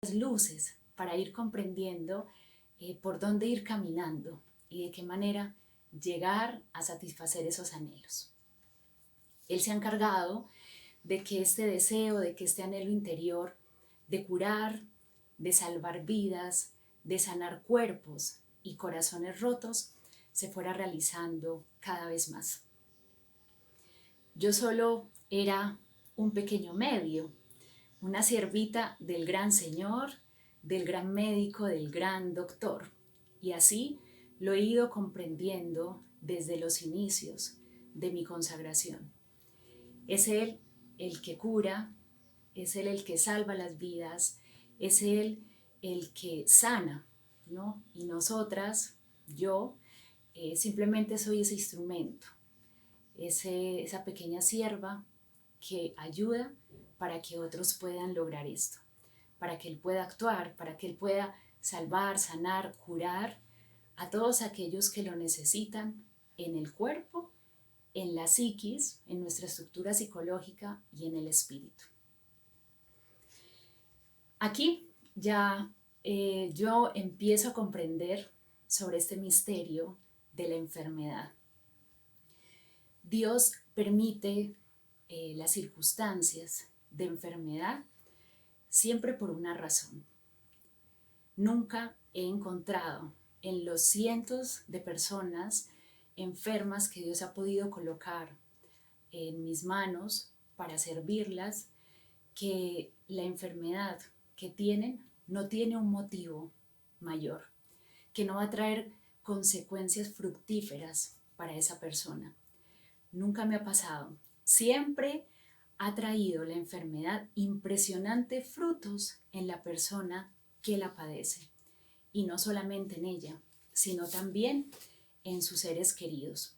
las luces para ir comprendiendo por dónde ir caminando y de qué manera llegar a satisfacer esos anhelos. Él se ha encargado de que este deseo, de que este anhelo interior de curar, de salvar vidas, de sanar cuerpos y corazones rotos, se fuera realizando cada vez más. Yo solo era un pequeño medio, una siervita del gran Señor, del gran médico, del gran doctor. Y así lo he ido comprendiendo desde los inicios de mi consagración. Es Él el que cura, es Él el que salva las vidas, es Él el que sana, ¿no? Y nosotras, yo, simplemente soy ese instrumento, esa pequeña sierva que ayuda para que otros puedan lograr esto, para que Él pueda actuar, para que Él pueda salvar, sanar, curar a todos aquellos que lo necesitan en el cuerpo, en la psiquis, en nuestra estructura psicológica y en el espíritu. Aquí ya yo empiezo a comprender sobre este misterio de la enfermedad. Dios permite las circunstancias de enfermedad siempre por una razón. Nunca he encontrado en los cientos de personas enfermas que Dios ha podido colocar en mis manos para servirlas, que la enfermedad que tienen no tiene un motivo mayor, que no va a traer consecuencias fructíferas para esa persona. Nunca me ha pasado. Siempre ha traído la enfermedad impresionantes frutos en la persona que la padece. Y no solamente en ella, sino también en sus seres queridos.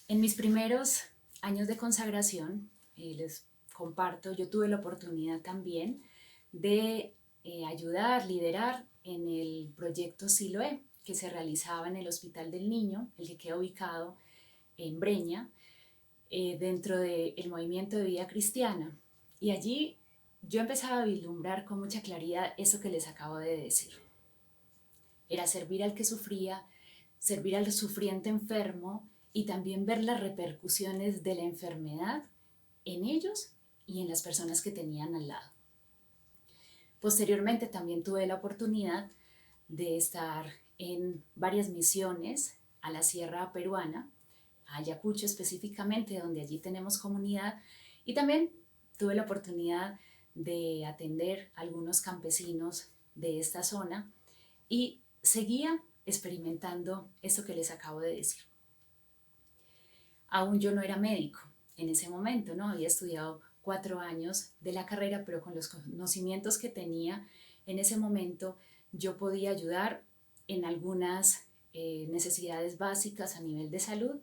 En mis primeros años de consagración, les comparto, yo tuve la oportunidad también de ayudar, liderar en el proyecto Siloé, que se realizaba en el Hospital del Niño, el que queda ubicado en Breña, dentro del movimiento de vida cristiana. Y allí yo empezaba a vislumbrar con mucha claridad eso que les acabo de decir. Era servir al que sufría, servir al sufriente enfermo y también ver las repercusiones de la enfermedad en ellos y en las personas que tenían al lado. Posteriormente también tuve la oportunidad de estar en varias misiones a la sierra peruana, a Ayacucho específicamente, donde allí tenemos comunidad, y también tuve la oportunidad de atender a algunos campesinos de esta zona y seguía experimentando eso que les acabo de decir. Aún yo no era médico en ese momento, ¿no? Había estudiado 4 años de la carrera, pero con los conocimientos que tenía en ese momento yo podía ayudar en algunas necesidades básicas a nivel de salud,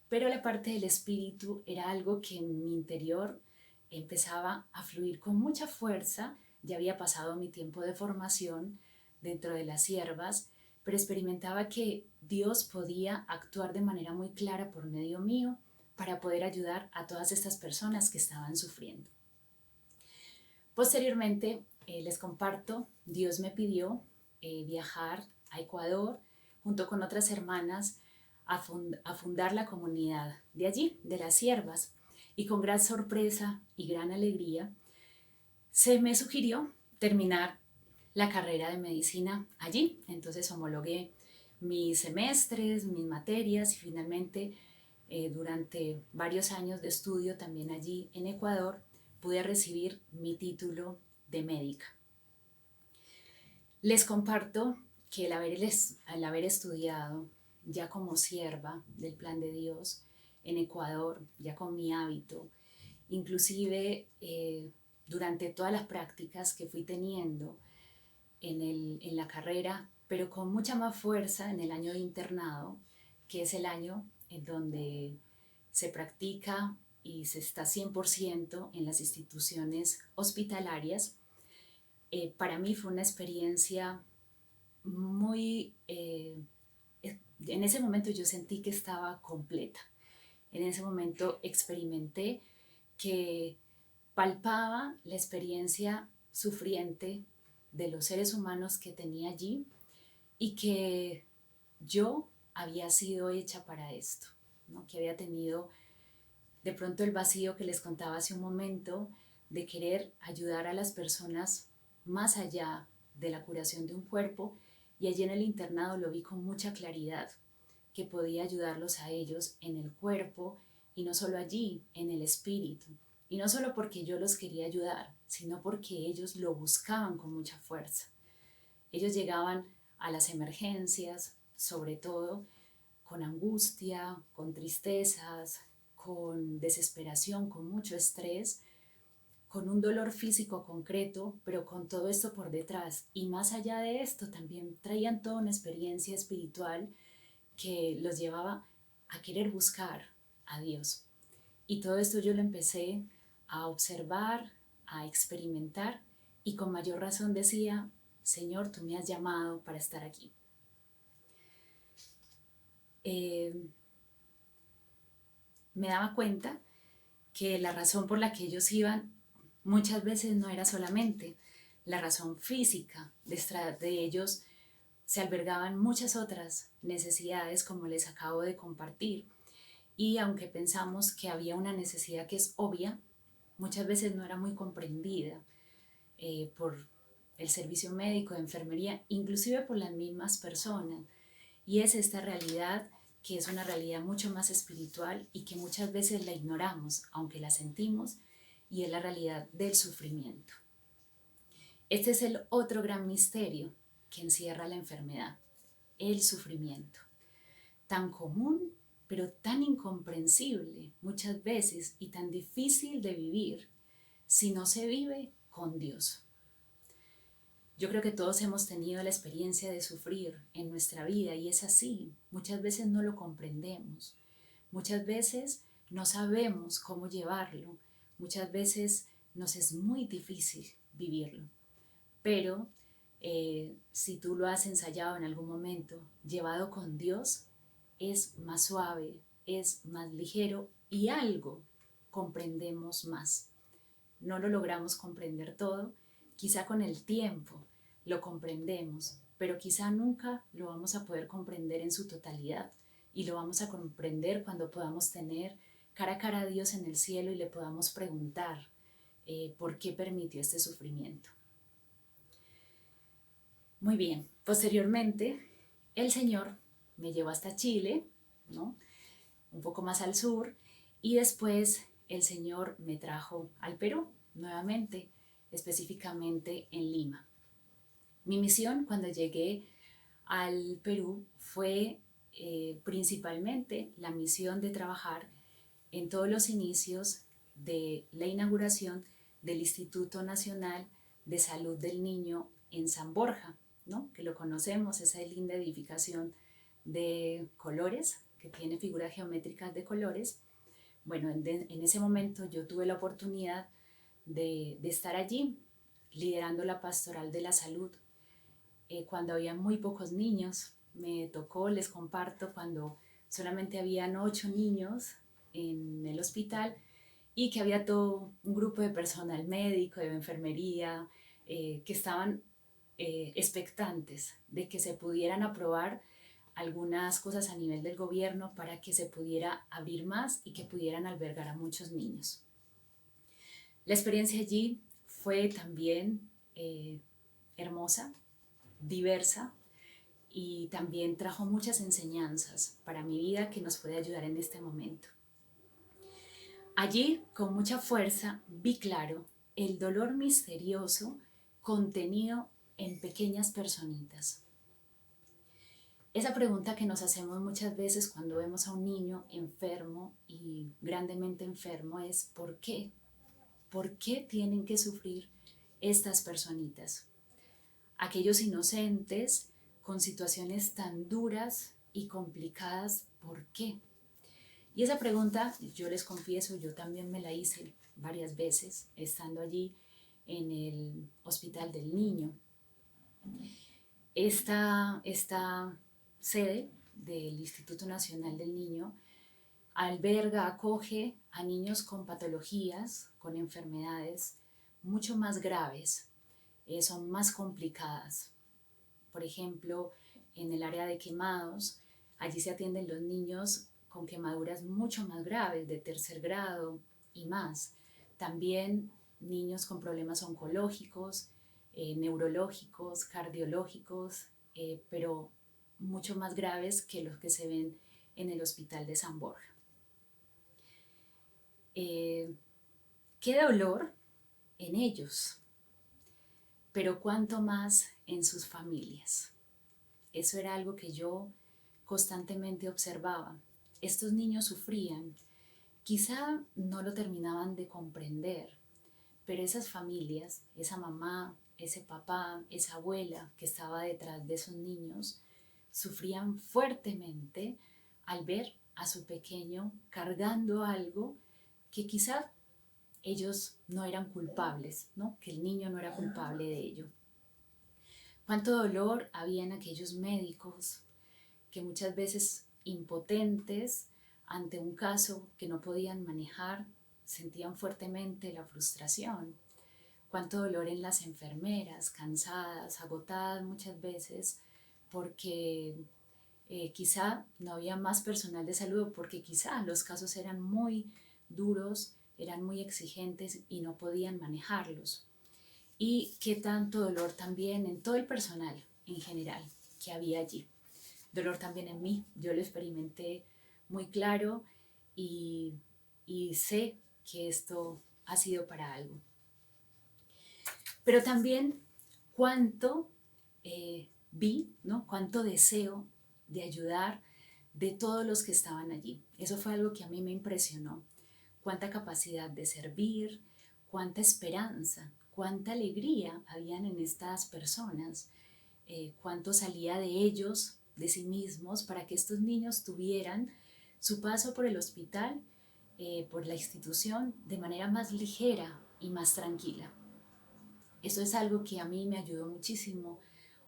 pero la parte del espíritu era algo que en mi interior empezaba a fluir con mucha fuerza. Ya había pasado mi tiempo de formación dentro de las siervas, pero experimentaba que Dios podía actuar de manera muy clara por medio mío para poder ayudar a todas estas personas que estaban sufriendo. Posteriormente, les comparto, Dios me pidió viajar a Ecuador junto con otras hermanas a fundar la comunidad de allí, de las siervas, y con gran sorpresa y gran alegría se me sugirió terminar la carrera de medicina allí. Entonces homologué mis semestres, mis materias y finalmente durante varios años de estudio también allí en Ecuador pude recibir mi título de médica. Les comparto que al haber estudiado ya como sierva del plan de Dios en Ecuador, ya con mi hábito, inclusive durante todas las prácticas que fui teniendo en la carrera, pero con mucha más fuerza en el año de internado, que es el año en donde se practica y se está 100% en las instituciones hospitalarias. Para mí fue una experiencia muy... en ese momento yo sentí que estaba completa. En ese momento experimenté que palpaba la experiencia sufriente de los seres humanos que tenía allí y que yo había sido hecha para esto, ¿no? Que había tenido de pronto el vacío que les contaba hace un momento de querer ayudar a las personas más allá de la curación de un cuerpo, y allí en el internado lo vi con mucha claridad, que podía ayudarlos a ellos en el cuerpo y no solo allí, en el espíritu. Y no solo porque yo los quería ayudar, sino porque ellos lo buscaban con mucha fuerza. Ellos llegaban a las emergencias, sobre todo con angustia, con tristezas, con desesperación, con mucho estrés, con un dolor físico concreto, pero con todo esto por detrás. Y más allá de esto, también traían toda una experiencia espiritual que los llevaba a querer buscar a Dios. Y todo esto yo lo empecé a observar, a experimentar, y con mayor razón decía: Señor, tú me has llamado para estar aquí. Me daba cuenta que la razón por la que ellos iban muchas veces no era solamente la razón física. Detrás de ellos se albergaban muchas otras necesidades, como les acabo de compartir. Y aunque pensamos que había una necesidad que es obvia, muchas veces no era muy comprendida por el servicio médico, de enfermería, inclusive por las mismas personas. Y es esta realidad que es una realidad mucho más espiritual y que muchas veces la ignoramos, aunque la sentimos, y es la realidad del sufrimiento. Este es el otro gran misterio que encierra la enfermedad, el sufrimiento, tan común pero tan incomprensible muchas veces y tan difícil de vivir si no se vive con Dios. Yo creo que todos hemos tenido la experiencia de sufrir en nuestra vida y es así. Muchas veces no lo comprendemos, muchas veces no sabemos cómo llevarlo, muchas veces nos es muy difícil vivirlo. Pero si tú lo has ensayado en algún momento, llevado con Dios, es más suave, es más ligero y algo comprendemos más. No lo logramos comprender todo, quizá con el tiempo lo comprendemos, pero quizá nunca lo vamos a poder comprender en su totalidad, y lo vamos a comprender cuando podamos tener cara a cara a Dios en el cielo y le podamos preguntar por qué permitió este sufrimiento. Muy bien, posteriormente el Señor me llevó hasta Chile, ¿no? Un poco más al sur, y después el Señor me trajo al Perú nuevamente, específicamente en Lima. Mi misión cuando llegué al Perú fue principalmente la misión de trabajar en todos los inicios de la inauguración del Instituto Nacional de Salud del Niño en San Borja, ¿no? Que lo conocemos, esa linda edificación de colores que tiene figuras geométricas de colores. Bueno, en ese momento yo tuve la oportunidad de estar allí liderando la pastoral de la salud. Cuando había muy pocos niños, me tocó, les comparto, cuando solamente habían 8 niños en el hospital y que había todo un grupo de personal médico, de enfermería, que estaban expectantes de que se pudieran aprobar algunas cosas a nivel del gobierno para que se pudiera abrir más y que pudieran albergar a muchos niños. La experiencia allí fue también hermosa, diversa, y también trajo muchas enseñanzas para mi vida que nos puede ayudar en este momento. Allí, con mucha fuerza, vi claro el dolor misterioso contenido en pequeñas personitas. Esa pregunta que nos hacemos muchas veces cuando vemos a un niño enfermo y grandemente enfermo es ¿por qué? ¿Por qué tienen que sufrir estas personitas? Aquellos inocentes con situaciones tan duras y complicadas, ¿por qué? Y esa pregunta, yo les confieso, yo también me la hice varias veces estando allí en el Hospital del Niño. Esta sede del Instituto Nacional del Niño alberga, acoge a niños con patologías, con enfermedades mucho más graves, son más complicadas. Por ejemplo, en el área de quemados, allí se atienden los niños con quemaduras mucho más graves, de tercer grado y más. También niños con problemas oncológicos, neurológicos, cardiológicos, pero mucho más graves que los que se ven en el Hospital de San Borja. Qué dolor en ellos, pero cuánto más en sus familias. Eso era algo que yo constantemente observaba. Estos niños sufrían, quizá no lo terminaban de comprender, pero esas familias, esa mamá, ese papá, esa abuela que estaba detrás de esos niños, sufrían fuertemente al ver a su pequeño cargando algo que quizá ellos no eran culpables, ¿no? Que el niño no era culpable de ello. Cuánto dolor había en aquellos médicos que muchas veces impotentes ante un caso que no podían manejar, sentían fuertemente la frustración. Cuánto dolor en las enfermeras, cansadas, agotadas muchas veces, porque quizá no había más personal de salud, porque quizá los casos eran muy duros, eran muy exigentes y no podían manejarlos. Y qué tanto dolor también en todo el personal en general que había allí. Dolor también en mí, yo lo experimenté muy claro y, y sé que esto ha sido para algo. Pero también cuánto vi, ¿no? Cuánto deseo de ayudar de todos los que estaban allí. Eso fue algo que a mí me impresionó. Cuánta capacidad de servir, cuánta esperanza, cuánta alegría habían en estas personas, cuánto salía de ellos, de sí mismos, para que estos niños tuvieran su paso por el hospital, por la institución, de manera más ligera y más tranquila. Eso es algo que a mí me ayudó muchísimo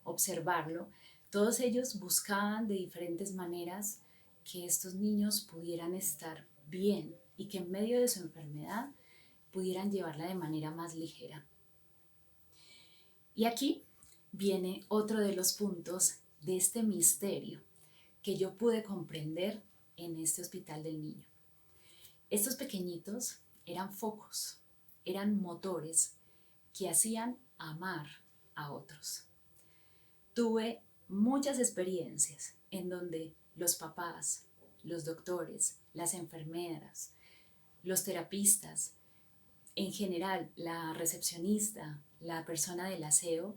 observarlo. Todos ellos buscaban de diferentes maneras que estos niños pudieran estar bien y que en medio de su enfermedad pudieran llevarla de manera más ligera. Y aquí viene otro de los puntos de este misterio que yo pude comprender en este Hospital del Niño. Estos pequeñitos eran focos, eran motores que hacían amar a otros. Tuve muchas experiencias en donde los papás, los doctores, las enfermeras, los terapistas, en general la recepcionista, la persona del aseo,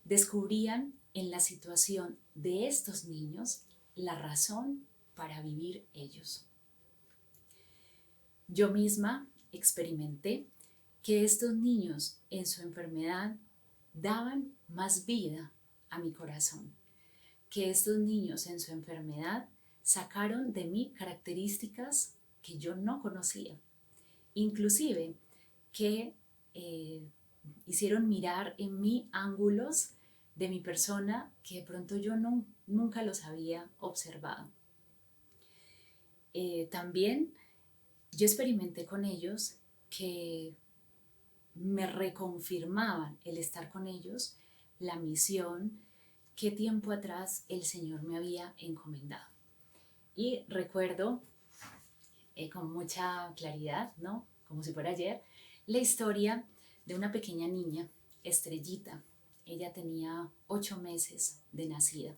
descubrían en la situación de estos niños la razón para vivir ellos. Yo misma experimenté que estos niños en su enfermedad daban más vida a mi corazón, que estos niños en su enfermedad sacaron de mí características que yo no conocía, inclusive que hicieron mirar en mí ángulos de mi persona que de pronto yo nunca los había observado. También yo experimenté con ellos que me reconfirmaban el estar con ellos, la misión que tiempo atrás el Señor me había encomendado. Y recuerdo con mucha claridad, ¿no? Como si fuera ayer, la historia de una pequeña niña, Estrellita. Ella tenía 8 meses de nacida.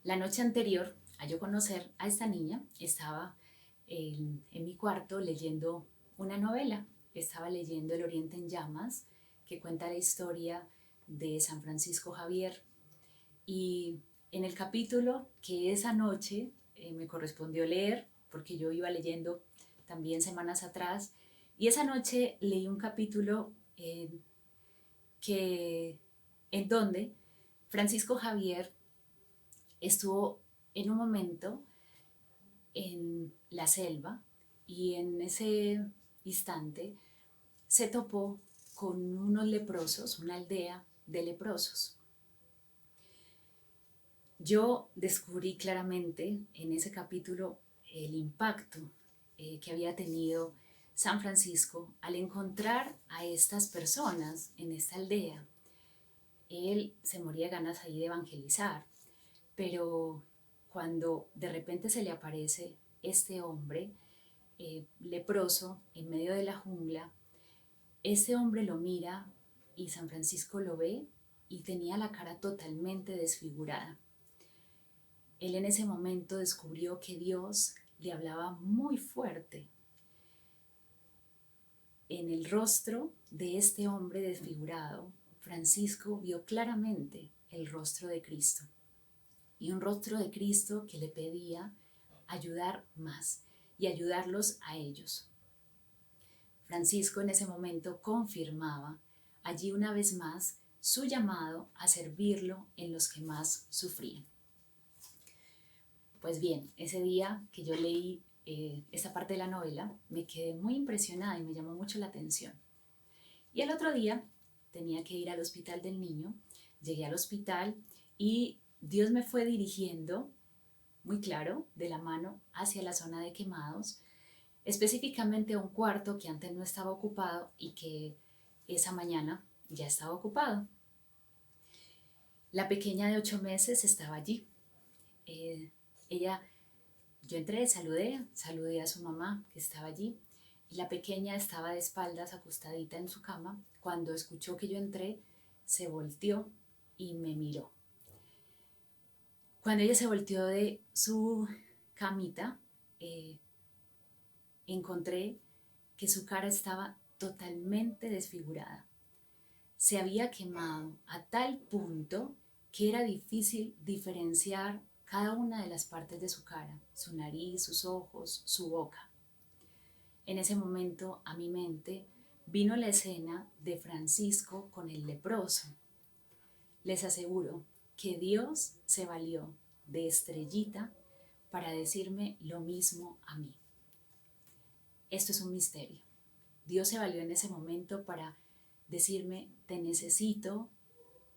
La noche anterior a yo conocer a esta niña, estaba en mi cuarto leyendo una novela. Estaba leyendo El Oriente en Llamas, que cuenta la historia de San Francisco Javier. Y en el capítulo que esa noche me correspondió leer, porque yo iba leyendo también semanas atrás, y esa noche leí un capítulo en donde Francisco Javier estuvo en un momento en la selva y en ese instante se topó con unos leprosos, una aldea de leprosos. Yo descubrí claramente en ese capítulo el impacto que había tenido San Francisco, al encontrar a estas personas en esta aldea, él se moría de ganas ahí de evangelizar, pero cuando de repente se le aparece este hombre leproso en medio de la jungla, este hombre lo mira y San Francisco lo ve y tenía la cara totalmente desfigurada. Él en ese momento descubrió que Dios le hablaba muy fuerte. En el rostro de este hombre desfigurado, Francisco vio claramente el rostro de Cristo, y un rostro de Cristo que le pedía ayudar más y ayudarlos a ellos. Francisco en ese momento confirmaba allí una vez más su llamado a servirlo en los que más sufrían. Pues bien, ese día que yo leí esa parte de la novela, me quedé muy impresionada y me llamó mucho la atención. Y el otro día tenía que ir al hospital del niño, llegué al hospital y Dios me fue dirigiendo, muy claro, de la mano hacia la zona de quemados, específicamente a un cuarto que antes no estaba ocupado y que esa mañana ya estaba ocupado. La pequeña de 8 meses estaba allí. Yo entré, saludé a su mamá que estaba allí, y la pequeña estaba de espaldas acostadita en su cama. Cuando escuchó que yo entré, se volteó y me miró. Cuando ella se volteó de su camita, encontré que su cara estaba totalmente desfigurada. Se había quemado a tal punto que era difícil diferenciar cada una de las partes de su cara, su nariz, sus ojos, su boca. En ese momento a mi mente vino la escena de Francisco con el leproso. Les aseguro que Dios se valió de Estrellita para decirme lo mismo a mí. Esto es un misterio. Dios se valió en ese momento para decirme, te necesito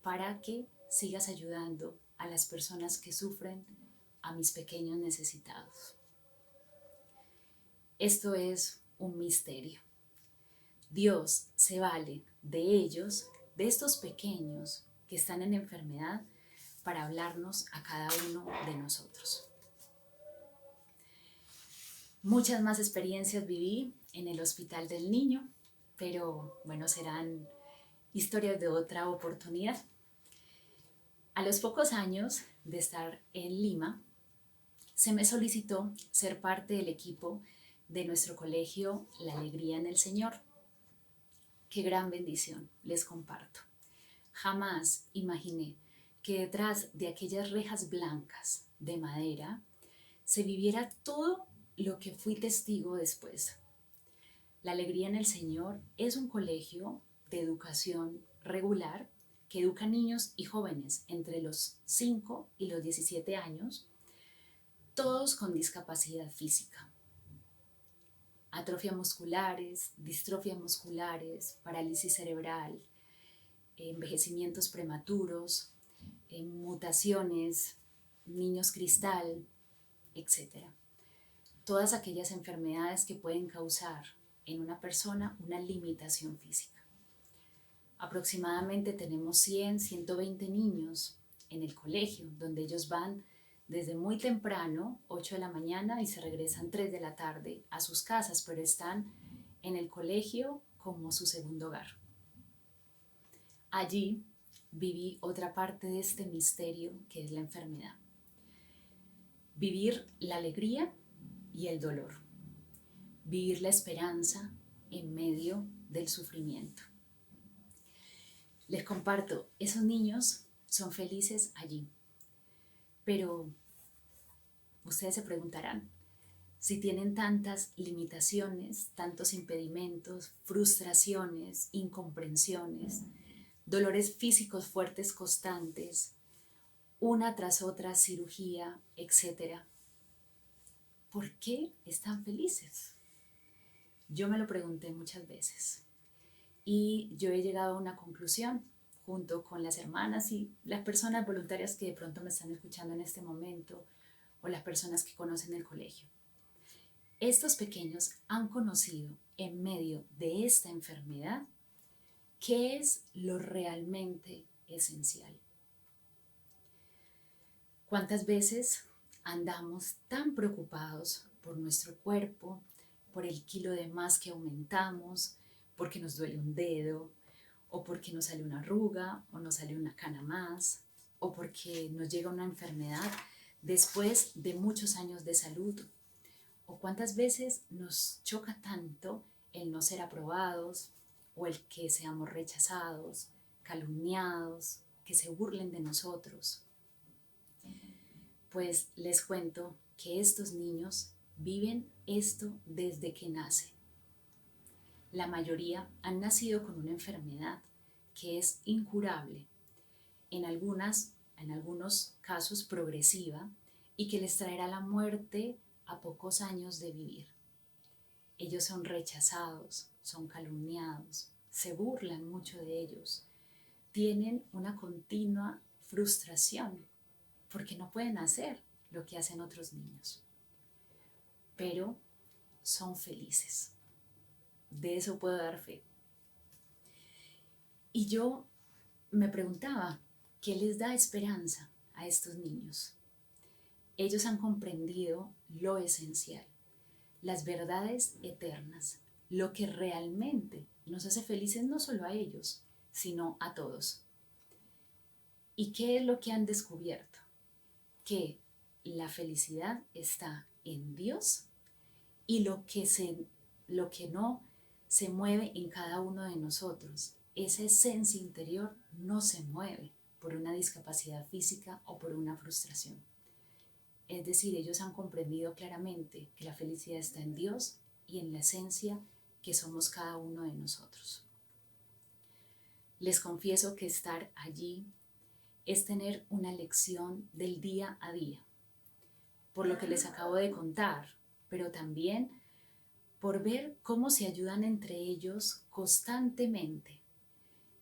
para que sigas ayudando a las personas que sufren, a mis pequeños necesitados. Esto es un misterio. Dios se vale de ellos, de estos pequeños que están en enfermedad, para hablarnos a cada uno de nosotros. Muchas más experiencias viví en el Hospital del Niño, pero bueno, serán historias de otra oportunidad. A los pocos años de estar en Lima, se me solicitó ser parte del equipo de nuestro colegio La Alegría en el Señor. Qué gran bendición, les comparto. Jamás imaginé que detrás de aquellas rejas blancas de madera se viviera todo lo que fui testigo después. La Alegría en el Señor es un colegio de educación regular que educa niños y jóvenes entre los 5 y los 17 años, todos con discapacidad física. Atrofia musculares, distrofias musculares, parálisis cerebral, envejecimientos prematuros, mutaciones, niños cristal, etc. Todas aquellas enfermedades que pueden causar en una persona una limitación física. Aproximadamente tenemos 100, 120 niños en el colegio, donde ellos van desde muy temprano, 8 de la mañana, y se regresan 3 de la tarde a sus casas, pero están en el colegio como su segundo hogar. Allí viví otra parte de este misterio que es la enfermedad. Vivir la alegría y el dolor. Vivir la esperanza en medio del sufrimiento. Les comparto, esos niños son felices allí, pero ustedes se preguntarán, si tienen tantas limitaciones, tantos impedimentos, frustraciones, incomprensiones, dolores físicos fuertes constantes, una tras otra cirugía, etc., ¿por qué están felices? Yo me lo pregunté muchas veces y yo he llegado a una conclusión junto con las hermanas y las personas voluntarias que de pronto me están escuchando en este momento o las personas que conocen el colegio. Estos pequeños han conocido en medio de esta enfermedad, ¿qué es lo realmente esencial? ¿Cuántas veces andamos tan preocupados por nuestro cuerpo, por el kilo de más que aumentamos, porque nos duele un dedo, o porque nos sale una arruga, o nos sale una cana más, o porque nos llega una enfermedad después de muchos años de salud? ¿O cuántas veces nos choca tanto el no ser aprobados, o el que seamos rechazados, calumniados, que se burlen de nosotros? Pues les cuento que estos niños viven esto desde que nacen. La mayoría han nacido con una enfermedad que es incurable, en algunos casos progresiva, y que les traerá la muerte a pocos años de vivir. Ellos son rechazados, son calumniados, se burlan mucho de ellos, tienen una continua frustración porque no pueden hacer lo que hacen otros niños, pero son felices. De eso puedo dar fe. Y yo me preguntaba, ¿qué les da esperanza a estos niños? Ellos han comprendido lo esencial, las verdades eternas, lo que realmente nos hace felices no solo a ellos, sino a todos. ¿Y qué es lo que han descubierto? Que la felicidad está en Dios, y lo que no se mueve en cada uno de nosotros. Esa esencia interior no se mueve por una discapacidad física o por una frustración. Es decir, ellos han comprendido claramente que la felicidad está en Dios y en la esencia que somos cada uno de nosotros. Les confieso que estar allí es tener una lección del día a día, por lo que les acabo de contar, pero también por ver cómo se ayudan entre ellos constantemente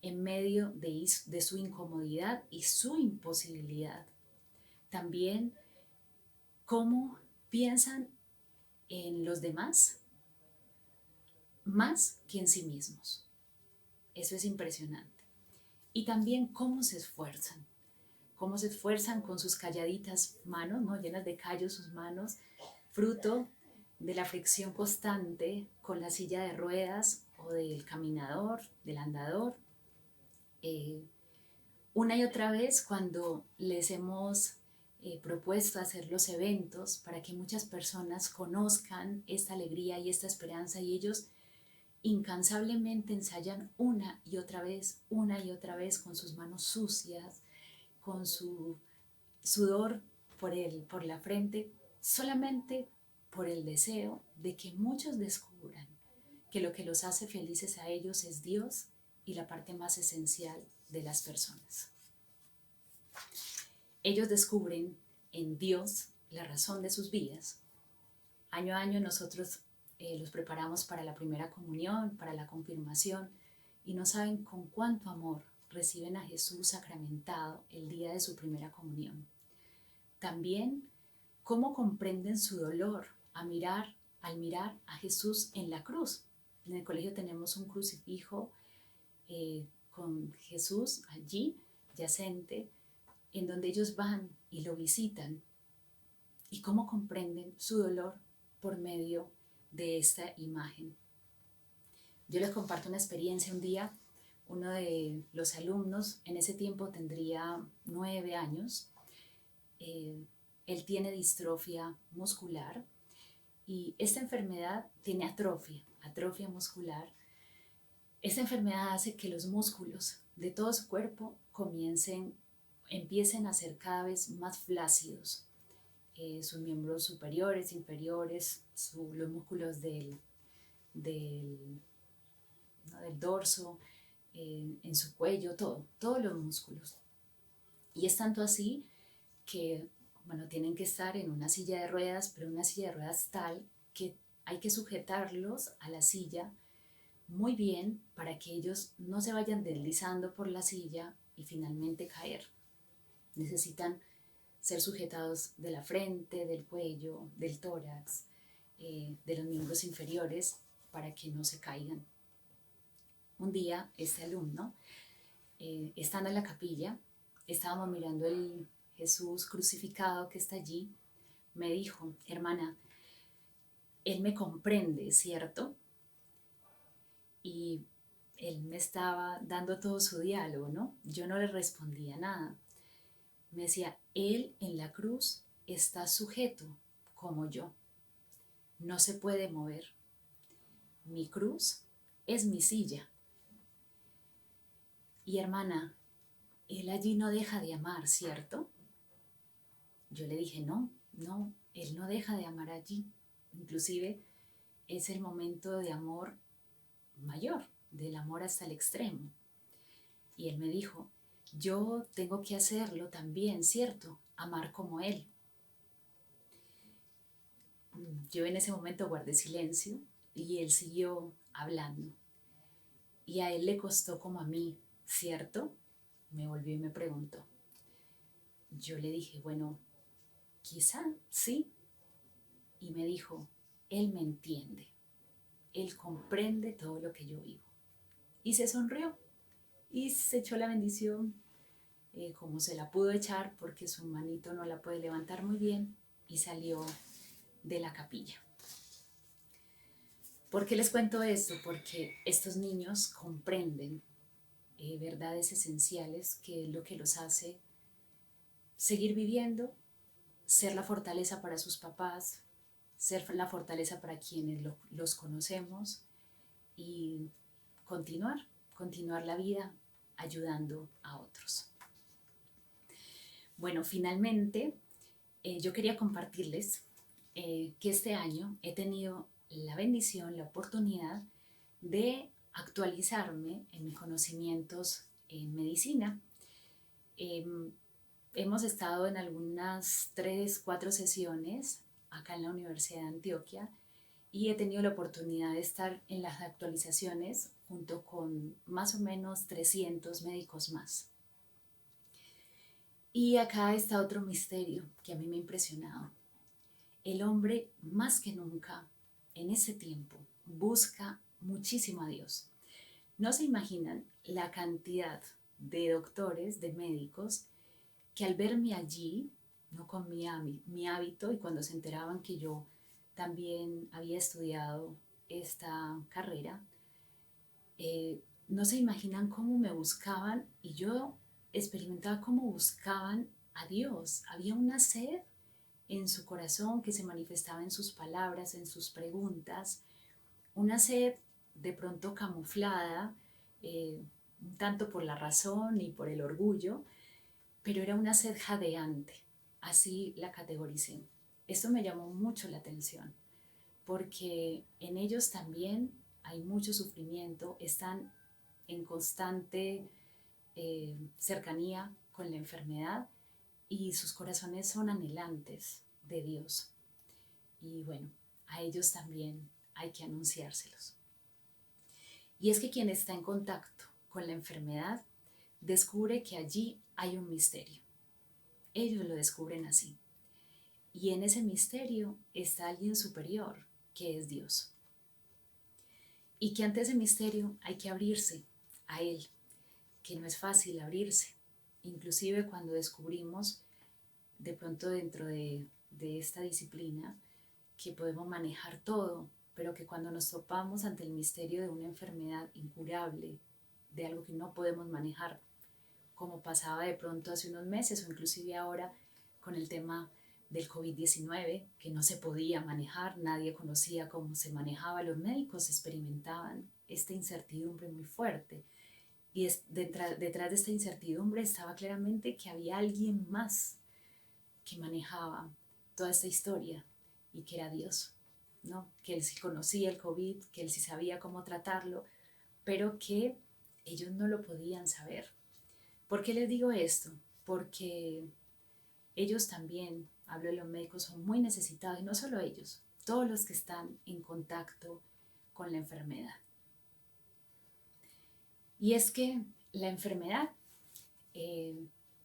en medio de su incomodidad y su imposibilidad. También cómo piensan en los demás más que en sí mismos. Eso es impresionante. Y también cómo se esfuerzan con sus calladitas manos, ¿no? Llenas de callos sus manos, fruto de la fricción constante con la silla de ruedas o del caminador, del andador. Una y otra vez cuando les hemos propuesto hacer los eventos para que muchas personas conozcan esta alegría y esta esperanza, y ellos incansablemente ensayan una y otra vez con sus manos sucias, con su sudor por la frente, solamente por el deseo de que muchos descubran que lo que los hace felices a ellos es Dios y la parte más esencial de las personas. Ellos descubren en Dios la razón de sus vidas. Año a año nosotros los preparamos para la primera comunión, para la confirmación, y no saben con cuánto amor reciben a Jesús sacramentado el día de su primera comunión. También cómo comprenden su dolor al mirar a Jesús en la cruz. En el colegio tenemos un crucifijo con Jesús allí yacente, en donde ellos van y lo visitan, y cómo comprenden su dolor por medio de esta imagen. Yo les comparto una experiencia. Un día, uno de los alumnos, en ese tiempo tendría 9 años, él tiene distrofia muscular, y esta enfermedad tiene atrofia muscular. Esta enfermedad hace que los músculos de todo su cuerpo empiecen a ser cada vez más flácidos. Sus miembros superiores, inferiores, los músculos del dorso, en su cuello, todos los músculos. Y es tanto así que, tienen que estar en una silla de ruedas, pero una silla de ruedas tal que hay que sujetarlos a la silla muy bien para que ellos no se vayan deslizando por la silla y finalmente caer. Necesitan ser sujetados de la frente, del cuello, del tórax, de los miembros inferiores, para que no se caigan. Un día este alumno, estando en la capilla, estábamos mirando el Jesús crucificado que está allí, me dijo: hermana, él me comprende, ¿cierto? Y él me estaba dando todo su diálogo, ¿no? Yo no le respondía nada. Me decía: él en la cruz está sujeto como yo, no se puede mover. Mi cruz es mi silla. Y hermana, él allí no deja de amar, ¿cierto? Yo le dije: no, no, él no deja de amar allí. Inclusive es el momento de amor mayor, del amor hasta el extremo. Y él me dijo: yo tengo que hacerlo también, ¿cierto? Amar como él. Yo en ese momento guardé silencio y él siguió hablando. Y a él le costó como a mí, ¿cierto? Me volvió y me preguntó. Yo le dije: bueno, quizá sí. Y me dijo: él me entiende, él comprende todo lo que yo vivo. Y se sonrió y se echó la bendición, como se la pudo echar porque su manito no la puede levantar muy bien, y salió de la capilla. ¿Por qué les cuento esto? Porque estos niños comprenden verdades esenciales, que es lo que los hace seguir viviendo, ser la fortaleza para sus papás, ser la fortaleza para quienes los conocemos, y continuar la vida ayudando a otros. Bueno, finalmente yo quería compartirles que este año he tenido la bendición, la oportunidad de actualizarme en mis conocimientos en medicina. Eh, Hemos estado en algunas 3, 4 sesiones acá en la Universidad de Antioquia, y he tenido la oportunidad de estar en las actualizaciones junto con más o menos 300 médicos más. Y acá está otro misterio que a mí me ha impresionado. El hombre, más que nunca en ese tiempo, busca muchísimo a Dios. No se imaginan la cantidad de doctores, de médicos, que al verme allí, no con mi hábito, y cuando se enteraban que yo también había estudiado esta carrera, no se imaginan cómo me buscaban, y yo experimentaba cómo buscaban a Dios. Había una sed en su corazón que se manifestaba en sus palabras, en sus preguntas, una sed de pronto camuflada, un tanto por la razón y por el orgullo, pero era una sed jadeante, así la categoricé. Esto me llamó mucho la atención, porque en ellos también hay mucho sufrimiento, están en constante cercanía con la enfermedad, y sus corazones son anhelantes de Dios. Y bueno, a ellos también hay que anunciárselos. Y es que quien está en contacto con la enfermedad descubre que allí hay un misterio. Ellos lo descubren así. Y en ese misterio está alguien superior, que es Dios. Y que ante ese misterio hay que abrirse a Él, que no es fácil abrirse. Inclusive cuando descubrimos de pronto dentro de esta disciplina que podemos manejar todo, pero que cuando nos topamos ante el misterio de una enfermedad incurable, de algo que no podemos manejar, como pasaba de pronto hace unos meses o inclusive ahora con el tema del COVID-19, que no se podía manejar, nadie conocía cómo se manejaba, los médicos experimentaban esta incertidumbre muy fuerte. Y detrás de esta incertidumbre estaba claramente que había alguien más que manejaba toda esta historia, y que era Dios, ¿no? Que Él sí conocía el COVID, que Él sí sabía cómo tratarlo, pero que ellos no lo podían saber. ¿Por qué les digo esto? Porque ellos también, hablo de los médicos, son muy necesitados, y no solo ellos, todos los que están en contacto con la enfermedad. Y es que la enfermedad,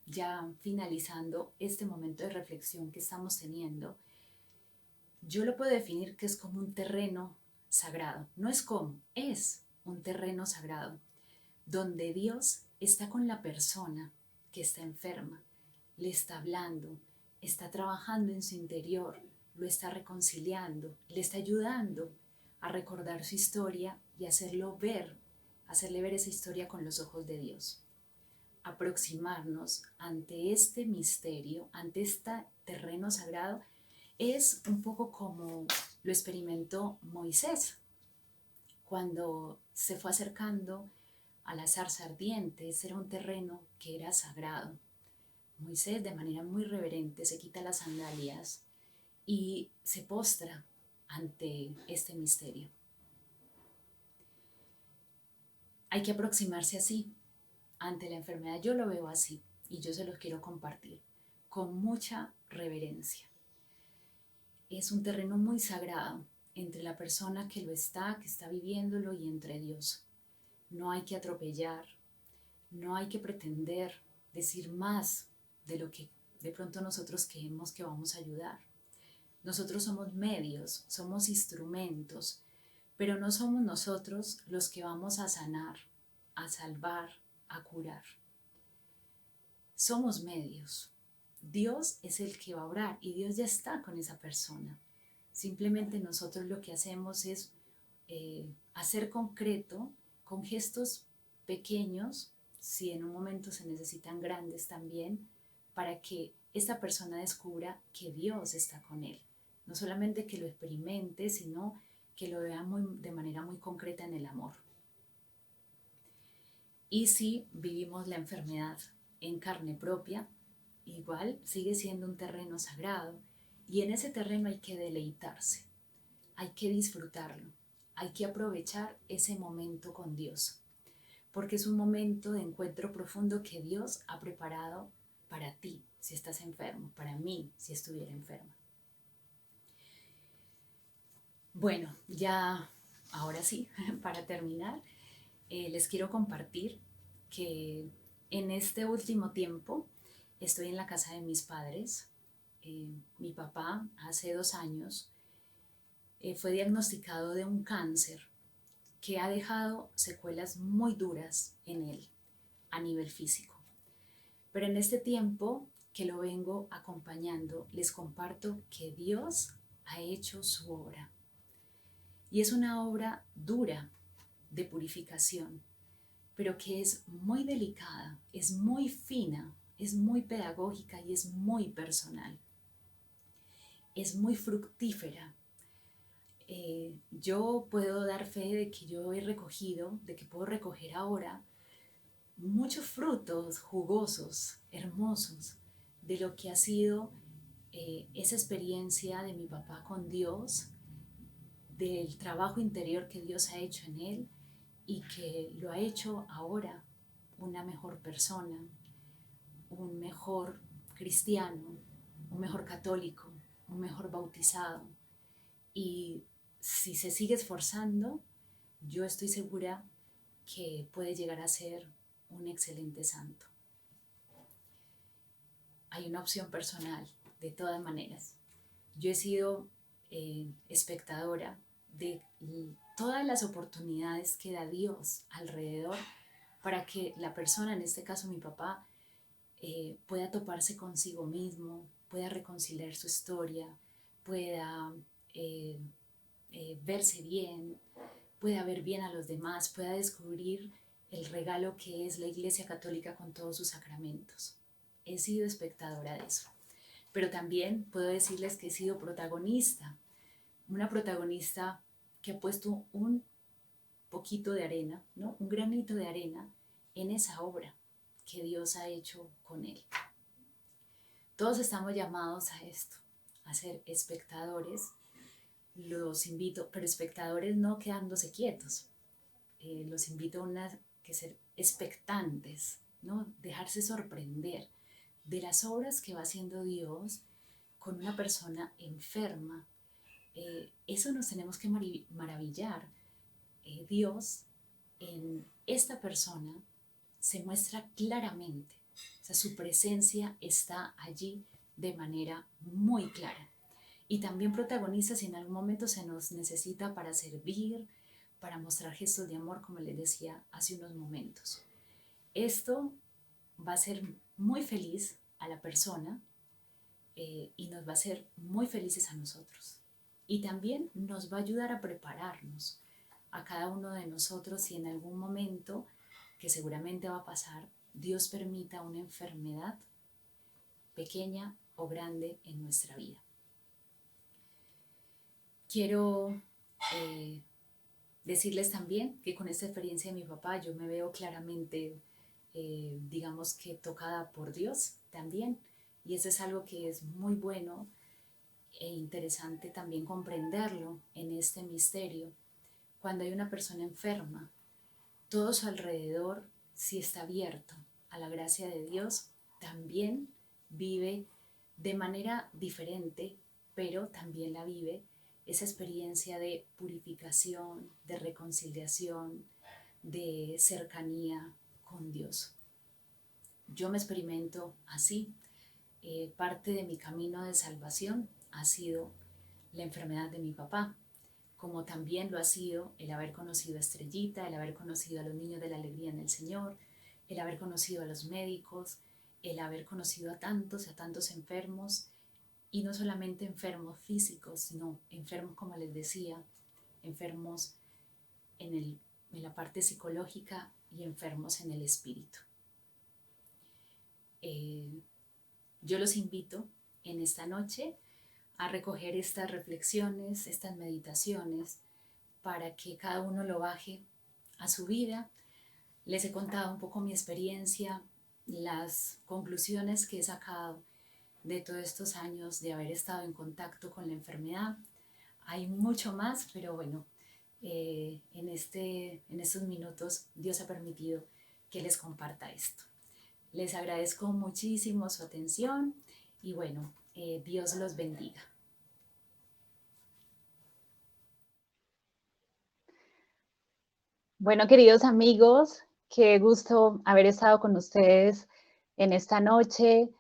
ya finalizando este momento de reflexión que estamos teniendo, yo lo puedo definir que es como un terreno sagrado. No es como, es un terreno sagrado donde Dios está con la persona que está enferma, le está hablando, está trabajando en su interior, lo está reconciliando, le está ayudando a recordar su historia y hacerle ver esa historia con los ojos de Dios. Aproximarnos ante este misterio, ante este terreno sagrado, es un poco como lo experimentó Moisés cuando se fue acercando a la zarza ardiente. Ese era un terreno que era sagrado. Moisés, de manera muy reverente, se quita las sandalias y se postra ante este misterio. Hay que aproximarse así ante la enfermedad. Yo lo veo así y yo se los quiero compartir con mucha reverencia. Es un terreno muy sagrado entre la persona que está viviéndolo, y entre Dios. No hay que atropellar, no hay que pretender decir más de lo que de pronto nosotros creemos que vamos a ayudar. Nosotros somos medios, somos instrumentos, pero no somos nosotros los que vamos a sanar, a salvar, a curar. Somos medios. Dios es el que va a obrar y Dios ya está con esa persona. Simplemente nosotros lo que hacemos es hacer concreto con gestos pequeños, si en un momento se necesitan grandes también, para que esta persona descubra que Dios está con él. No solamente que lo experimente, sino que lo vea de manera muy concreta en el amor. Y si vivimos la enfermedad en carne propia, igual sigue siendo un terreno sagrado, y en ese terreno hay que deleitarse, hay que disfrutarlo, hay que aprovechar ese momento con Dios, porque es un momento de encuentro profundo que Dios ha preparado para ti si estás enfermo, para mí si estuviera enferma. Bueno, ya ahora sí, para terminar, les quiero compartir que en este último tiempo estoy en la casa de mis padres. Mi papá hace 2 años fue diagnosticado de un cáncer que ha dejado secuelas muy duras en él a nivel físico. Pero en este tiempo que lo vengo acompañando, les comparto que Dios ha hecho su obra. Y es una obra dura de purificación, pero que es muy delicada, es muy fina, es muy pedagógica y es muy personal. Es muy fructífera. Yo puedo dar fe de que yo he recogido, de que puedo recoger ahora muchos frutos jugosos, hermosos, de lo que ha sido esa experiencia de mi papá con Dios, del trabajo interior que Dios ha hecho en él y que lo ha hecho ahora una mejor persona, un mejor cristiano, un mejor católico, un mejor bautizado. Y si se sigue esforzando, yo estoy segura que puede llegar a ser un excelente santo. Hay una opción personal, de todas maneras. Yo he sido espectadora de todas las oportunidades que da Dios alrededor para que la persona, en este caso mi papá, pueda toparse consigo mismo, pueda reconciliar su historia, pueda verse bien, pueda ver bien a los demás, pueda descubrir el regalo que es la Iglesia Católica con todos sus sacramentos. He sido espectadora de eso. Pero también puedo decirles que he sido protagonista, una protagonista que ha puesto un poquito de arena, ¿no? Un granito de arena en esa obra que Dios ha hecho con él. Todos estamos llamados a esto, a ser espectadores. Los invito, pero espectadores no quedándose quietos. Los invito a ser expectantes, ¿no? Dejarse sorprender de las obras que va haciendo Dios con una persona enferma. Eso nos tenemos que maravillar. Dios en esta persona se muestra claramente, o sea, su presencia está allí de manera muy clara. y también protagoniza si en algún momento se nos necesita para servir, para mostrar gestos de amor, como les decía hace unos momentos. Esto va a ser muy feliz a la persona y nos va a hacer muy felices a nosotros. Y también nos va a ayudar a prepararnos a cada uno de nosotros si en algún momento, que seguramente va a pasar, Dios permita una enfermedad pequeña o grande en nuestra vida. Quiero decirles también que con esta experiencia de mi papá yo me veo claramente, digamos que tocada por Dios también, y eso es algo que es muy bueno e interesante también comprenderlo en este misterio. Cuando hay una persona enferma, todo su alrededor, si está abierto a la gracia de Dios, también vive de manera diferente, pero también la vive esa experiencia de purificación, de reconciliación, de cercanía con Dios. Yo me experimento así. Parte de mi camino de salvación ha sido la enfermedad de mi papá, como también lo ha sido el haber conocido a Estrellita, el haber conocido a los niños de la alegría en el Señor, el haber conocido a los médicos, el haber conocido a tantos enfermos, y no solamente enfermos físicos, sino enfermos, como les decía, enfermos en la parte psicológica y enfermos en el espíritu. Yo los invito en esta noche a recoger estas reflexiones, estas meditaciones, para que cada uno lo baje a su vida. Les he contado un poco mi experiencia, las conclusiones que he sacado de todos estos años de haber estado en contacto con la enfermedad. Hay mucho más, pero bueno, en estos minutos Dios ha permitido que les comparta esto. Les agradezco muchísimo su atención y bueno, Dios los bendiga. Bueno, queridos amigos, qué gusto haber estado con ustedes en esta noche,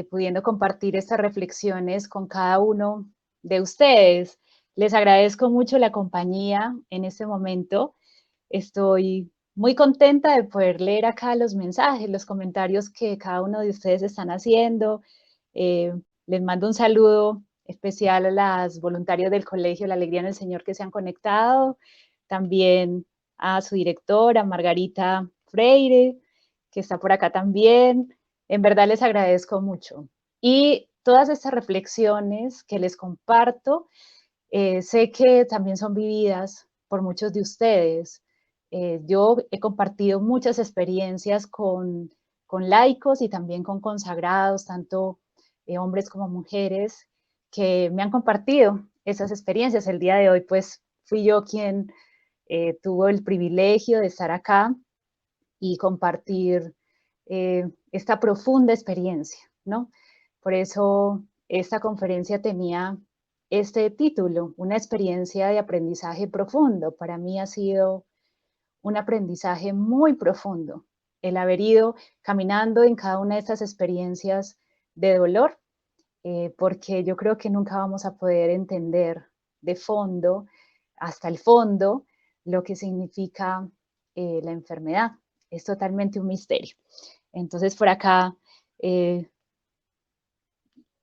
pudiendo compartir estas reflexiones con cada uno de ustedes. Les agradezco mucho la compañía en este momento. Estoy muy contenta de poder leer acá los mensajes, los comentarios que cada uno de ustedes están haciendo. Eh, Les mando un saludo especial a las voluntarias del Colegio La Alegría en el Señor que se han conectado. También a su directora, Margarita Freire, que está por acá también. En verdad les agradezco mucho. Y todas estas reflexiones que les comparto, sé que también son vividas por muchos de ustedes. Yo he compartido muchas experiencias con laicos y también con consagrados, tanto hombres como mujeres, que me han compartido esas experiencias. El día de hoy, pues, fui yo quien tuvo el privilegio de estar acá y compartir esta profunda experiencia, ¿no? Por eso esta conferencia tenía este título, una experiencia de aprendizaje profundo. Para mí ha sido un aprendizaje muy profundo el haber ido caminando en cada una de estas experiencias de dolor, porque yo creo que nunca vamos a poder entender de fondo, hasta el fondo, lo que significa la enfermedad. Es totalmente un misterio. Entonces, por acá eh,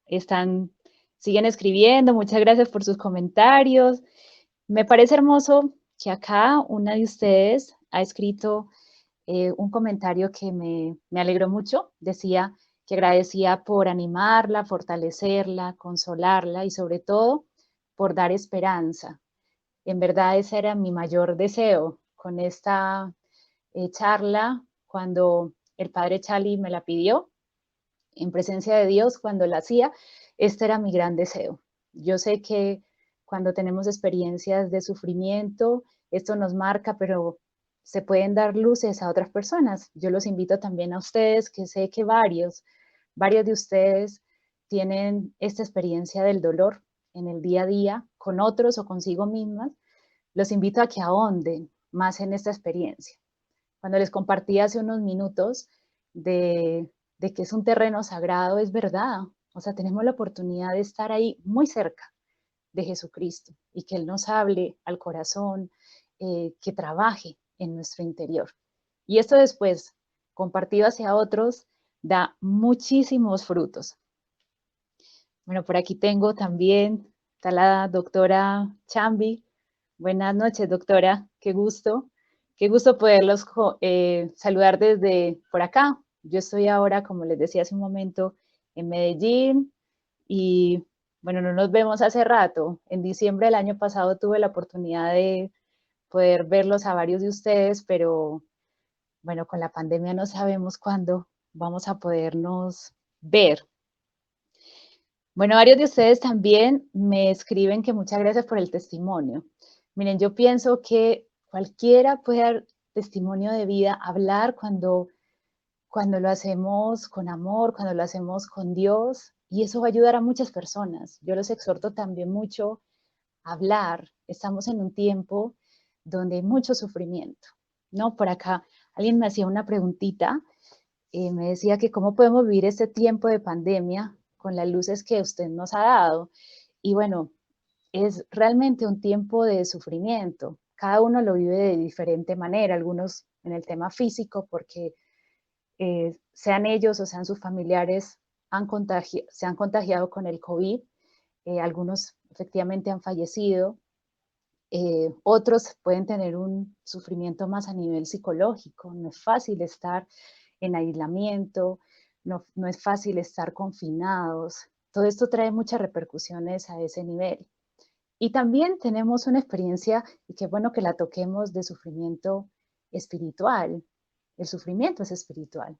están, siguen escribiendo. Muchas gracias por sus comentarios. Me parece hermoso que acá una de ustedes ha escrito un comentario que me alegró mucho. Decía que agradecía por animarla, fortalecerla, consolarla y sobre todo por dar esperanza. En verdad ese era mi mayor deseo con esta charla cuando el padre Chali me la pidió en presencia de Dios cuando la hacía. Este era mi gran deseo. Yo sé que cuando tenemos experiencias de sufrimiento, esto nos marca, pero se pueden dar luces a otras personas. Yo los invito también a ustedes, que sé que varios de ustedes tienen esta experiencia del dolor en el día a día con otros o consigo mismas. Los invito a que ahonden más en esta experiencia. Cuando les compartí hace unos minutos de que es un terreno sagrado, es verdad. O sea, tenemos la oportunidad de estar ahí muy cerca, de Jesucristo y que Él nos hable al corazón, que trabaje en nuestro interior. Y esto después, compartido hacia otros, da muchísimos frutos. Bueno, por aquí tengo también, está la doctora Chambi. Buenas noches, doctora. Qué gusto poderlos saludar desde por acá. Yo estoy ahora, como les decía hace un momento, en Medellín y bueno, no nos vemos hace rato. En diciembre del año pasado tuve la oportunidad de poder verlos a varios de ustedes, pero bueno, con la pandemia no sabemos cuándo vamos a podernos ver. Bueno, varios de ustedes también me escriben que muchas gracias por el testimonio. Miren, yo pienso que cualquiera puede dar testimonio de vida, hablar cuando lo hacemos con amor, cuando lo hacemos con Dios, y eso va a ayudar a muchas personas. Yo los exhorto también mucho a hablar. Estamos en un tiempo donde hay mucho sufrimiento, ¿no? Por acá alguien me hacía una preguntita, me decía que cómo podemos vivir este tiempo de pandemia con las luces que usted nos ha dado. Y bueno, es realmente un tiempo de sufrimiento. Cada uno lo vive de diferente manera, algunos en el tema físico, porque sean ellos o sean sus familiares se han contagiado con el COVID, algunos efectivamente han fallecido, otros pueden tener un sufrimiento más a nivel psicológico. No es fácil estar en aislamiento, no es fácil estar confinados. Todo esto trae muchas repercusiones a ese nivel. Y también tenemos una experiencia, y qué bueno que la toquemos, de sufrimiento espiritual. El sufrimiento es espiritual.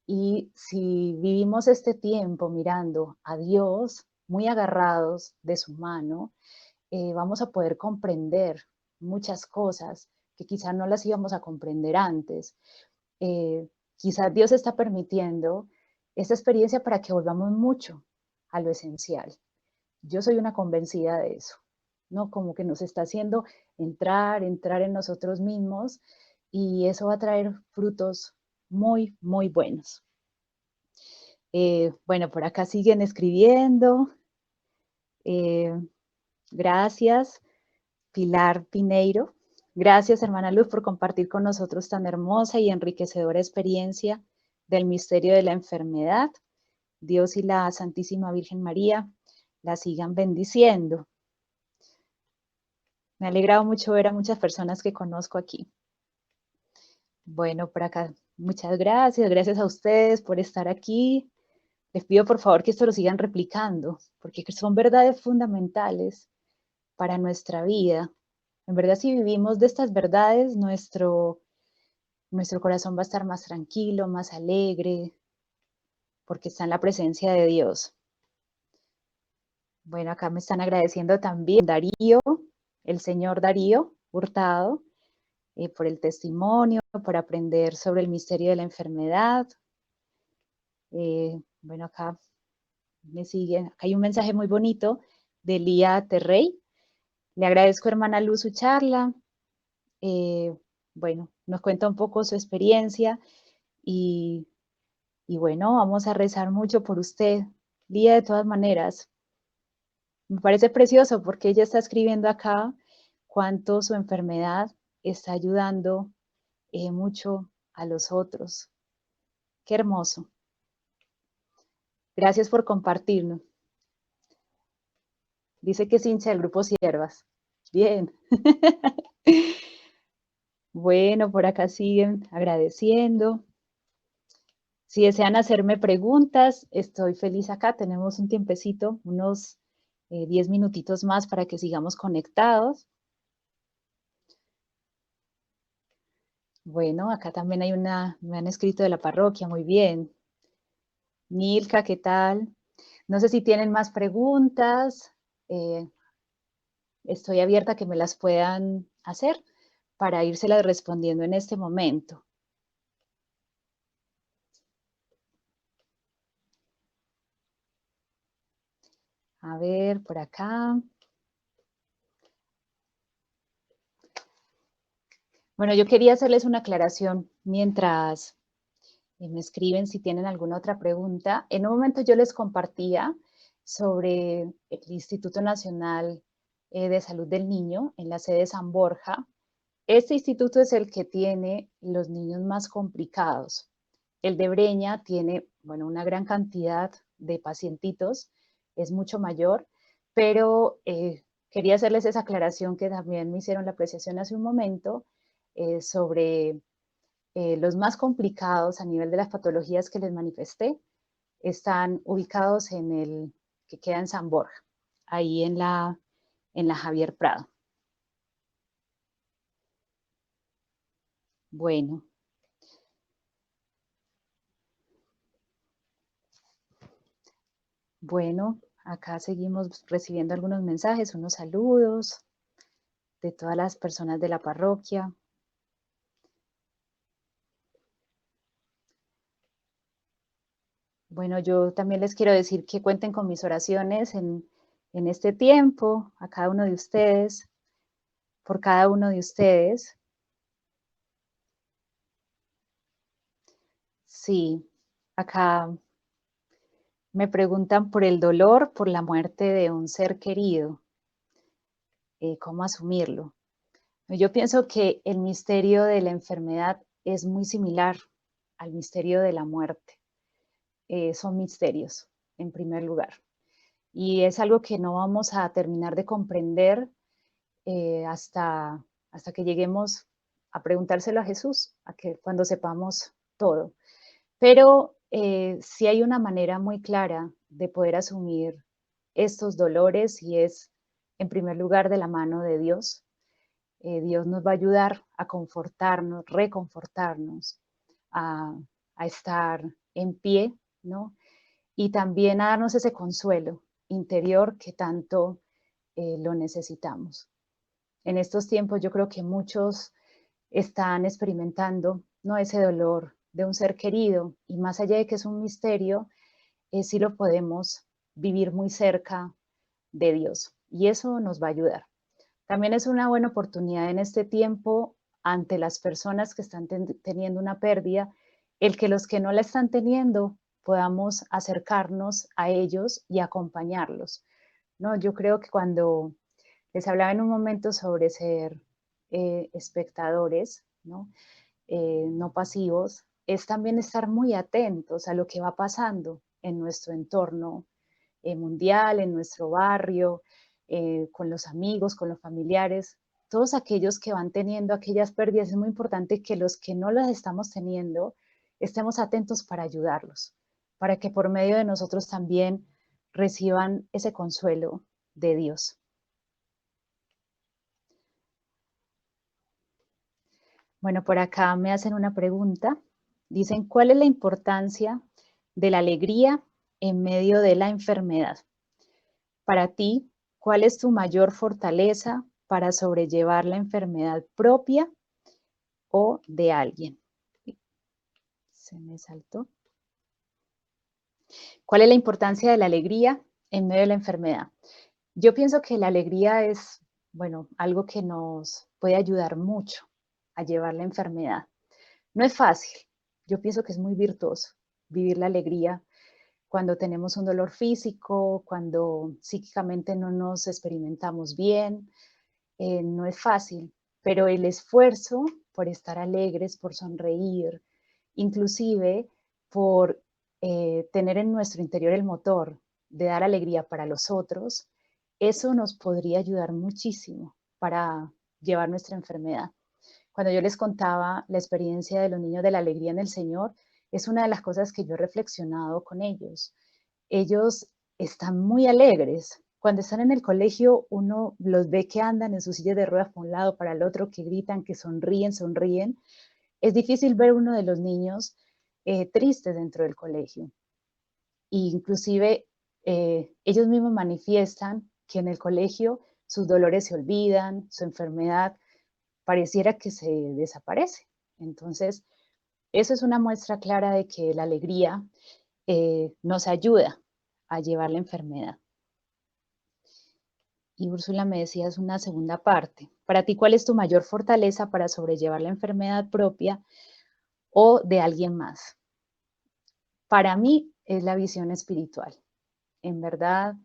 Y si vivimos este tiempo mirando a Dios, muy agarrados de su mano, vamos a poder comprender muchas cosas que quizás no las íbamos a comprender antes. Quizás Dios está permitiendo esta experiencia para que volvamos mucho a lo esencial. Yo soy una convencida de eso, ¿no? Como que nos está haciendo entrar en nosotros mismos y eso va a traer frutos muy, muy buenos. Bueno, por acá siguen escribiendo. Gracias, Pilar Pineiro. Gracias, hermana Luz, por compartir con nosotros tan hermosa y enriquecedora experiencia del misterio de la enfermedad. Dios y la Santísima Virgen María la sigan bendiciendo. Me ha alegrado mucho ver a muchas personas que conozco aquí. Bueno, por acá, muchas gracias. Gracias a ustedes por estar aquí. Les pido por favor que esto lo sigan replicando, porque son verdades fundamentales para nuestra vida. En verdad, si vivimos de estas verdades, nuestro corazón va a estar más tranquilo, más alegre, porque está en la presencia de Dios. Bueno, acá me están agradeciendo también Darío, el señor Darío Hurtado, por el testimonio, por aprender sobre el misterio de la enfermedad. Bueno, acá me siguen. Acá hay un mensaje muy bonito de Lía Terrey. Le agradezco, hermana Luz, su charla. Bueno, nos cuenta un poco su experiencia y bueno, vamos a rezar mucho por usted, Lía, de todas maneras. Me parece precioso porque ella está escribiendo acá cuánto su enfermedad está ayudando mucho a los otros. Qué hermoso. Gracias por compartirnos. Dice que es hincha del grupo Siervas. Bien. Bueno, por acá siguen agradeciendo. Si desean hacerme preguntas, estoy feliz acá. Tenemos un tiempecito, unos 10 minutitos más para que sigamos conectados. Bueno, acá también hay me han escrito de la parroquia, muy bien. Nilka, ¿qué tal? No sé si tienen más preguntas. Estoy abierta a que me las puedan hacer para írselas respondiendo en este momento. A ver, por acá. Bueno, yo quería hacerles una aclaración mientras me escriben si tienen alguna otra pregunta. En un momento yo les compartía sobre el Instituto Nacional de Salud del Niño en la sede de San Borja. Este instituto es el que tiene los niños más complicados. El de Breña tiene, bueno, una gran cantidad de pacientitos, es mucho mayor, pero quería hacerles esa aclaración que también me hicieron la apreciación hace un momento sobre los más complicados a nivel de las patologías que les manifesté. Están ubicados en el que queda en San Borja, ahí en la Javier Prado. Bueno. Bueno, acá seguimos recibiendo algunos mensajes, unos saludos de todas las personas de la parroquia. Bueno, yo también les quiero decir que cuenten con mis oraciones en este tiempo, a cada uno de ustedes, por cada uno de ustedes. Sí, acá me preguntan por el dolor, por la muerte de un ser querido, cómo asumirlo. Yo pienso que el misterio de la enfermedad es muy similar al misterio de la muerte. Son misterios, en primer lugar. Y es algo que no vamos a terminar de comprender hasta que lleguemos a preguntárselo a Jesús, a que cuando sepamos todo. Pero sí hay una manera muy clara de poder asumir estos dolores y es, en primer lugar, de la mano de Dios. Dios nos va a ayudar a confortarnos, reconfortarnos, a, a estar en pie, ¿no? Y también a darnos ese consuelo interior que tanto lo necesitamos. En estos tiempos yo creo que muchos están experimentando, ¿no?, ese dolor de un ser querido y más allá de que es un misterio, sí lo podemos vivir muy cerca de Dios y eso nos va a ayudar. También es una buena oportunidad en este tiempo ante las personas que están teniendo una pérdida, el que los que no la están teniendo podamos acercarnos a ellos y acompañarlos, ¿no? Yo creo que cuando les hablaba en un momento sobre ser espectadores, ¿no? No pasivos, es también estar muy atentos a lo que va pasando en nuestro entorno mundial, en nuestro barrio, con los amigos, con los familiares, todos aquellos que van teniendo aquellas pérdidas, es muy importante que los que no las estamos teniendo estemos atentos para ayudarlos, para que por medio de nosotros también reciban ese consuelo de Dios. Bueno, por acá me hacen una pregunta. Dicen, ¿cuál es la importancia de la alegría en medio de la enfermedad? Para ti, ¿cuál es tu mayor fortaleza para sobrellevar la enfermedad propia o de alguien? Se me saltó. ¿Cuál es la importancia de la alegría en medio de la enfermedad? Yo pienso que la alegría es, bueno, algo que nos puede ayudar mucho a llevar la enfermedad. No es fácil. Yo pienso que es muy virtuoso vivir la alegría cuando tenemos un dolor físico, cuando psíquicamente no nos experimentamos bien. No es fácil, pero el esfuerzo por estar alegres, por sonreír, inclusive por tener en nuestro interior el motor de dar alegría para los otros, eso nos podría ayudar muchísimo para llevar nuestra enfermedad. Cuando yo les contaba la experiencia de los niños de la alegría en el Señor, es una de las cosas que yo he reflexionado con ellos. Ellos están muy alegres. Cuando están en el colegio, uno los ve que andan en sus sillas de ruedas por un lado, para el otro, que gritan, que sonríen, sonríen. Es difícil ver uno de los niños tristes dentro del colegio. E inclusive ellos mismos manifiestan que en el colegio sus dolores se olvidan, su enfermedad pareciera que se desaparece. Entonces, eso es una muestra clara de que la alegría nos ayuda a llevar la enfermedad. Y Úrsula, me decías una segunda parte. Para ti, ¿cuál es tu mayor fortaleza para sobrellevar la enfermedad propia o de alguien más? Para mí es la visión espiritual. En verdad,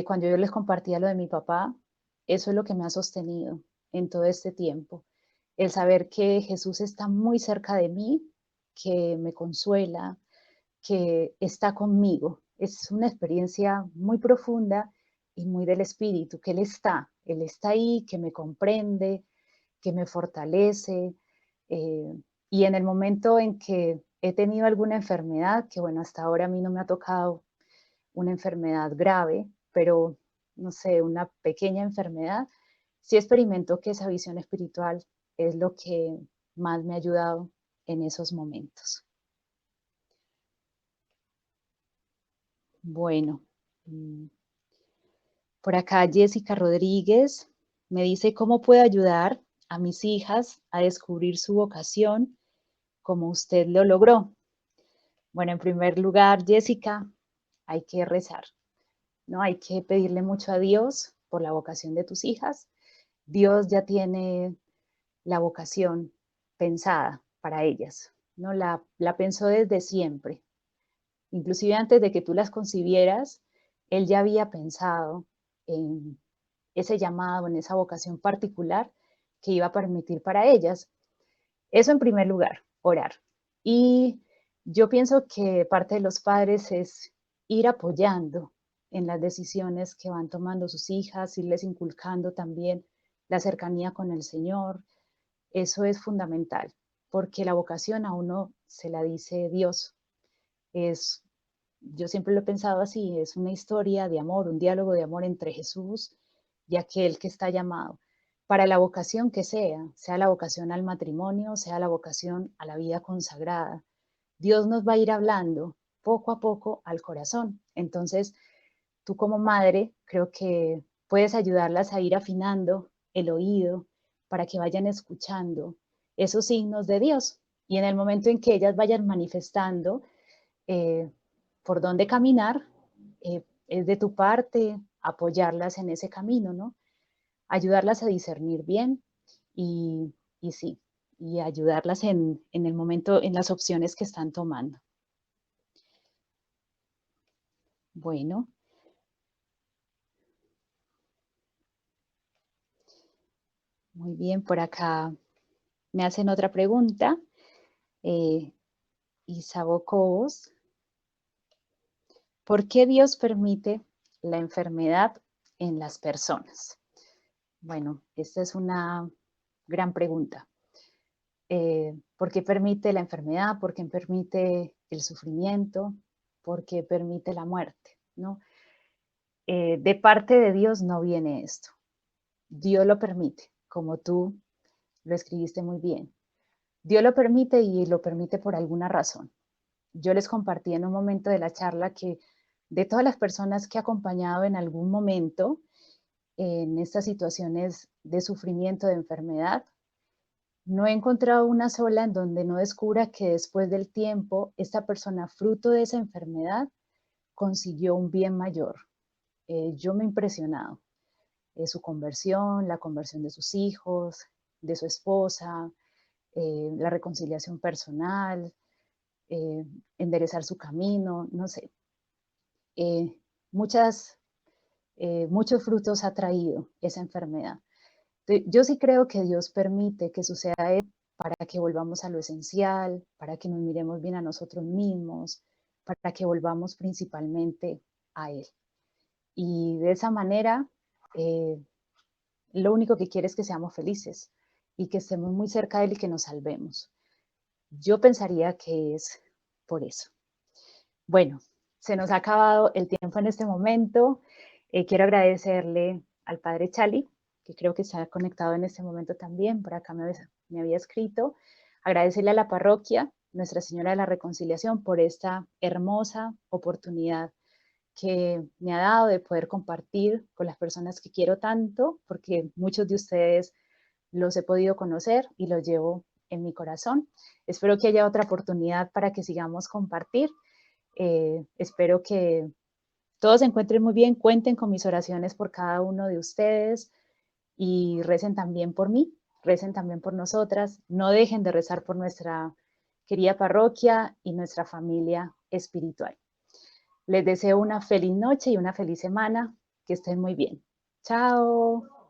cuando yo les compartía lo de mi papá, eso es lo que me ha sostenido en todo este tiempo. El saber que Jesús está muy cerca de mí, que me consuela, que está conmigo. Es una experiencia muy profunda y muy del espíritu, que Él está ahí, que me comprende, que me fortalece. eh, y en el momento en que he tenido alguna enfermedad, que bueno, hasta ahora a mí no me ha tocado una enfermedad grave, pero no sé, una pequeña enfermedad, sí experimento que esa visión espiritual es lo que más me ha ayudado en esos momentos. Bueno, mm, por acá Jessica Rodríguez me dice cómo puedo ayudar a mis hijas a descubrir su vocación como usted lo logró. Bueno, en primer lugar, Jessica, hay que rezar, ¿no? Hay que pedirle mucho a Dios por la vocación de tus hijas. Dios ya tiene la vocación pensada para ellas, ¿no? La pensó desde siempre. Inclusive antes de que tú las concibieras, Él ya había pensado en ese llamado, en esa vocación particular que iba a permitir para ellas. Eso en primer lugar, orar. Y yo pienso que parte de los padres es ir apoyando en las decisiones que van tomando sus hijas, irles inculcando también la cercanía con el Señor. Eso es fundamental, porque la vocación a uno se la dice Dios. Es, yo siempre lo he pensado así, es una historia de amor, un diálogo de amor entre Jesús y aquel que está llamado para la vocación que sea la vocación al matrimonio, sea la vocación a la vida consagrada. Dios nos va a ir hablando poco a poco al corazón. Entonces, tú como madre, creo que puedes ayudarlas a ir afinando el oído para que vayan escuchando esos signos de Dios. Y en el momento en que ellas vayan manifestando eh, por dónde caminar, es de tu parte apoyarlas en ese camino, ¿no? Ayudarlas a discernir bien y sí, y ayudarlas en el momento, en las opciones que están tomando. Bueno, muy bien, por acá me hacen otra pregunta. Eh, Isabo Cobos, ¿por qué Dios permite la enfermedad en las personas? Bueno, esta es una gran pregunta. ¿Por qué permite la enfermedad? ¿Por qué permite el sufrimiento? ¿Por qué permite la muerte? ¿No? De parte de Dios no viene esto. Dios lo permite, como tú lo escribiste muy bien. Dios lo permite y lo permite por alguna razón. Yo les compartí en un momento de la charla que de todas las personas que he acompañado en algún momento en estas situaciones de sufrimiento, de enfermedad, no he encontrado una sola en donde no descubra que después del tiempo, esta persona, fruto de esa enfermedad, consiguió un bien mayor. Yo me he impresionado. Su conversión, la conversión de sus hijos, de su esposa, la reconciliación personal, eh, enderezar su camino, no sé. Eh, muchas, muchos frutos ha traído esa enfermedad. Yo sí creo que Dios permite que suceda esto para que volvamos a lo esencial, para que nos miremos bien a nosotros mismos, para que volvamos principalmente a Él. Y de esa manera, eh, lo único que quiere es que seamos felices y que estemos muy cerca de Él y que nos salvemos. Yo pensaría que es por eso. Bueno, se nos ha acabado el tiempo en este momento. Quiero agradecerle al Padre Chali, que creo que está conectado en este momento también, por acá me había escrito. Agradecerle a la parroquia, Nuestra Señora de la Reconciliación, por esta hermosa oportunidad que me ha dado de poder compartir con las personas que quiero tanto, porque muchos de ustedes los he podido conocer y los llevo en mi corazón. Espero que haya otra oportunidad para que sigamos compartir. Espero que todos se encuentren muy bien, cuenten con mis oraciones por cada uno de ustedes y recen también por mí, recen también por nosotras, no dejen de rezar por nuestra querida parroquia y nuestra familia espiritual. Les deseo una feliz noche y una feliz semana. Que estén muy bien. Chao.